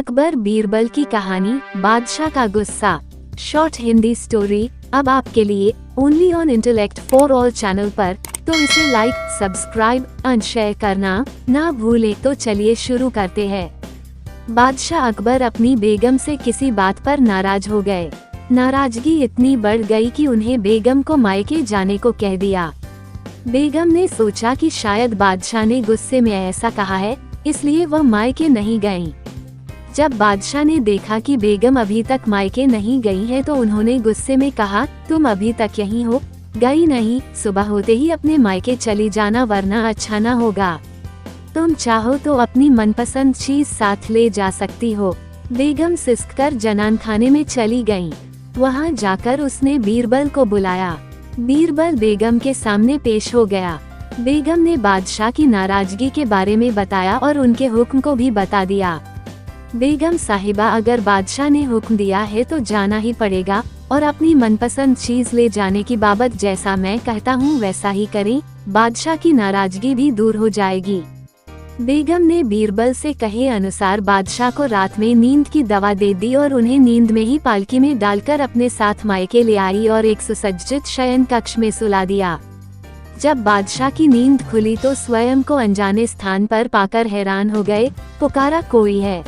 अकबर बीरबल की कहानी, बादशाह का गुस्सा। शॉर्ट हिंदी स्टोरी अब आपके लिए only on intellect for all channel पर, तो इसे लाइक, सब्सक्राइब एंड शेयर करना ना भूले। तो चलिए शुरू करते हैं। बादशाह अकबर अपनी बेगम से किसी बात पर नाराज हो गए। नाराजगी इतनी बढ़ गई कि उन्हें बेगम को मायके जाने को कह दिया। बेगम ने सोचा कि शायद बादशाह ने गुस्से में ऐसा कहा है, इसलिए वह मायके नहीं गईं। जब बादशाह ने देखा कि बेगम अभी तक मायके नहीं गई है, तो उन्होंने गुस्से में कहा, तुम अभी तक यहीं हो, गई नहीं, सुबह होते ही अपने मायके चली जाना, वरना अच्छा न होगा। तुम चाहो तो अपनी मनपसंद चीज साथ ले जा सकती हो। बेगम सिसककर जनान खाने में चली गईं। वहां जाकर उसने बीरबल को बुलाया। बीरबल बेगम के सामने पेश हो गया। बेगम ने बादशाह की नाराजगी के बारे में बताया और उनके हुक्म को भी बता दिया। बेगम साहिबा, अगर बादशाह ने हुक्म दिया है तो जाना ही पड़ेगा, और अपनी मनपसंद चीज ले जाने की बाबत जैसा मैं कहता हूँ वैसा ही करें, बादशाह की नाराजगी भी दूर हो जाएगी। बेगम ने बीरबल से कहे अनुसार बादशाह को रात में नींद की दवा दे दी और उन्हें नींद में ही पालकी में डालकर अपने साथ मायके ले आई और एक सुसज्जित शयन कक्ष में सुला दिया। जब बादशाह की नींद खुली तो स्वयं को अनजाने स्थान पर पाकर हैरान हो गए। पुकारा, कोई है।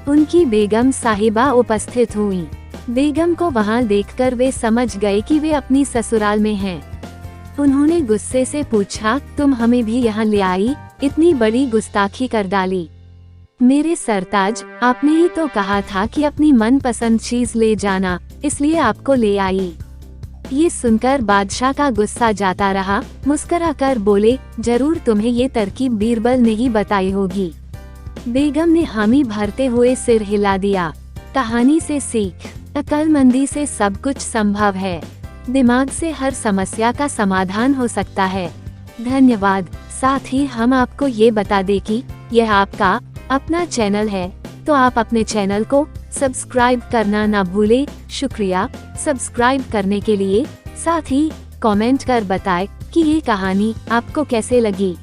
उनकी बेगम साहिबा उपस्थित हुई। बेगम को वहां देखकर वे समझ गए कि वे अपनी ससुराल में हैं। उन्होंने गुस्से से पूछा, तुम हमें भी यहाँ ले आई, इतनी बड़ी गुस्ताखी कर डाली। मेरे सरताज, आपने ही तो कहा था कि अपनी मनपसंद चीज ले जाना, इसलिए आपको ले आई। ये सुनकर बादशाह का गुस्सा जाता रहा। मुस्कुराकर बोले, जरूर तुम्हें ये तरकीब बीरबल ने ही बताई होगी। बेगम ने हामी भरते हुए सिर हिला दिया। कहानी से सीख, अक्लमंदी से सब कुछ संभव है। दिमाग से हर समस्या का समाधान हो सकता है। धन्यवाद। साथ ही हम आपको ये बता दें कि यह आपका अपना चैनल है, तो आप अपने चैनल को सब्सक्राइब करना ना भूले। शुक्रिया सब्सक्राइब करने के लिए। साथ ही कमेंट कर बताएं कि ये कहानी आपको कैसे लगी।